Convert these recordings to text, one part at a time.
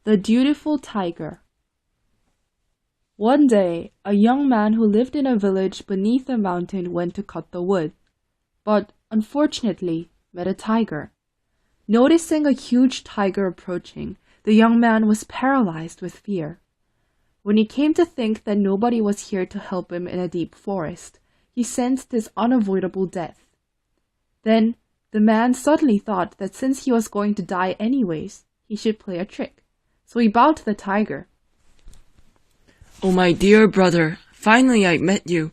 The Dutiful Tiger. One day, a young man who lived in a village beneath a mountain went to cut the wood, but unfortunately met a tiger. Noticing a huge tiger approaching, the young man was paralyzed with fear. When he came to think that nobody was here to help him in a deep forest, he sensed his unavoidable death. Then, the man suddenly thought that since he was going to die anyways, he should play a trick. So he bowed to the tiger. "Oh, my dear brother, finally I met you.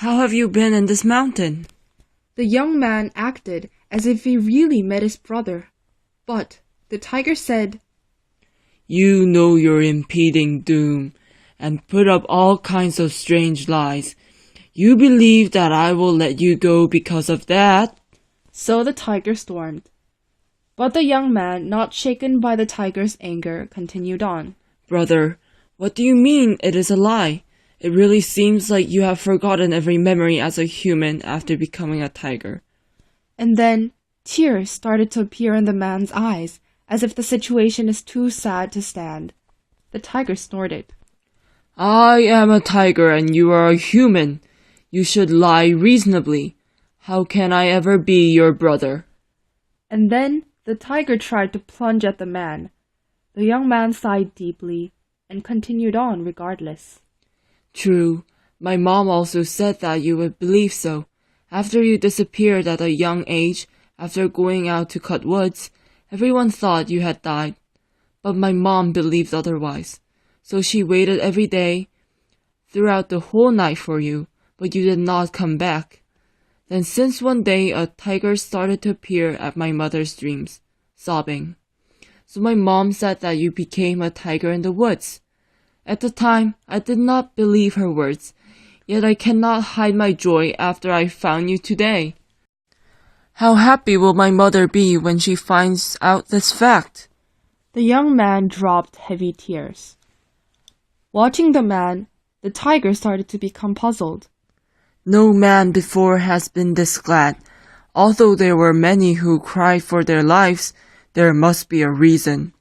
How have you been in this mountain?" The young man acted as if he really met his brother. But the tiger said, "You know your impending doom, and put up all kinds of strange lies. You believe that I will let you go because of that?" So the tiger stormed. But the young man, not shaken by the tiger's anger, continued on. "Brother, what do you mean it is a lie? It really seems like you have forgotten every memory as a human after becoming a tiger." And then tears started to appear in the man's eyes, as if the situation is too sad to stand. The tiger snorted. "I am a tiger and you are a human. You should lie reasonably. How can I ever be your brother?" And then the tiger tried to plunge at the man. The young man sighed deeply and continued on regardless. "True. My mom also said that you would believe so. After you disappeared at a young age, after going out to cut woods, everyone thought you had died. But my mom believed otherwise. So she waited every day throughout the whole night for you, but you did not come back. Then since one day a tiger started to appear at my mother's dreams, sobbing. So my mom said that you became a tiger in the woods. At the time, I did not believe her words, yet I cannot hide my joy after I found you today. How happy will my mother be when she finds out this fact?" The young man dropped heavy tears. Watching the man, the tiger started to become puzzled. "No man before has been this glad. Although there were many who cried for their lives, there must be a reason."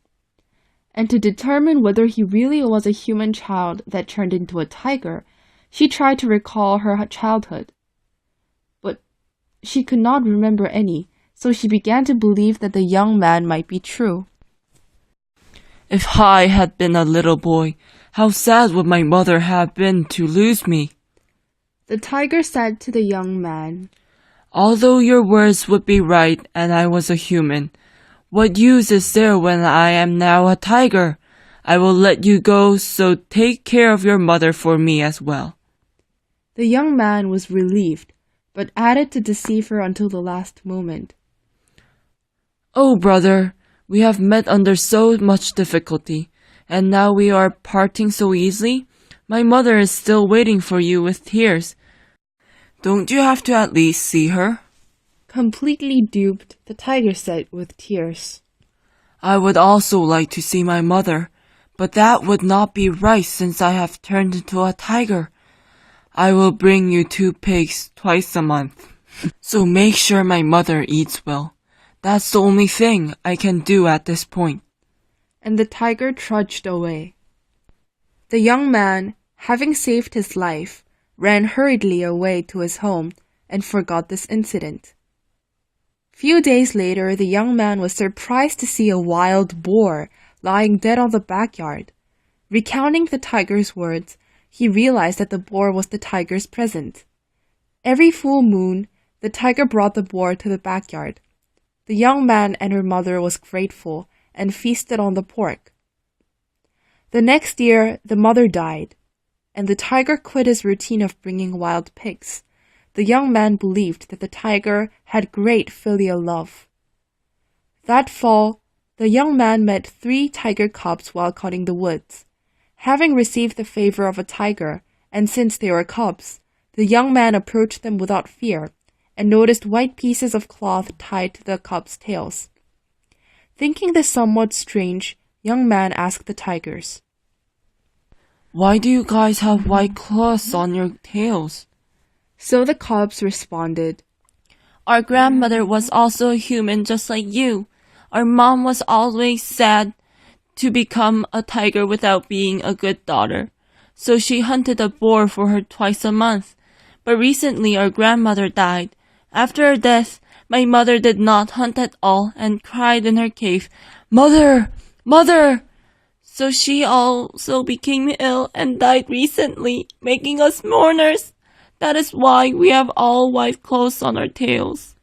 And to determine whether he really was a human child that turned into a tiger, she tried to recall her childhood. But she could not remember any, so she began to believe that the young man might be true. "If I had been a little boy, how sad would my mother have been to lose me?" The tiger said to the young man, "Although your words would be right and I was a human, what use is there when I am now a tiger? I will let you go, so take care of your mother for me as well." The young man was relieved, but added to deceive her until the last moment. "Oh, brother, we have met under so much difficulty, and now we are parting so easily. My mother is still waiting for you with tears. Don't you have to at least see her?" Completely duped, the tiger said with tears. "I would also like to see my mother, but that would not be right since I have turned into a tiger. I will bring you 2 pigs twice a month. So make sure my mother eats well. That's the only thing I can do at this point." And the tiger trudged away. The young man, having saved his life, ran hurriedly away to his home and forgot this incident. Few days later, the young man was surprised to see a wild boar lying dead on the backyard. Recounting the tiger's words, he realized that the boar was the tiger's present. Every full moon, the tiger brought the boar to the backyard. The young man and her mother was grateful and feasted on the pork. The next year, the mother died, and the tiger quit his routine of bringing wild pigs. The young man believed that the tiger had great filial love. That fall, the young man met 3 tiger cubs while cutting the woods. Having received the favor of a tiger, and since they were cubs, the young man approached them without fear, and noticed white pieces of cloth tied to the cubs' tails. Thinking this somewhat strange, young man asked the tigers, "Why do you guys have white cloths on your tails?" So the cubs responded, "Our grandmother was also a human just like you. Our mom was always sad to become a tiger without being a good daughter. So she hunted a boar for her twice a month. But recently our grandmother died. After her death, my mother did not hunt at all and cried in her cave, "Mother! Mother!" So she also became ill and died recently, making us mourners. That is why we have all white clothes on our tails.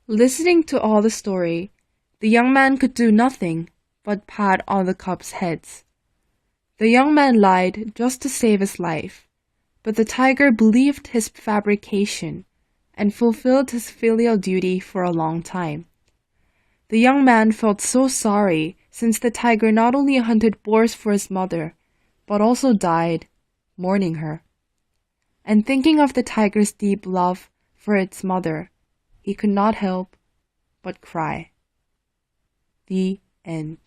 Listening to all the story, the young man could do nothing but pat on the cubs' heads. The young man lied just to save his life, but the tiger believed his fabrication and fulfilled his filial duty for a long time. The young man felt so sorry since the tiger not only hunted boars for his mother, but also died, mourning her. And thinking of the tiger's deep love for its mother, he could not help but cry. The end.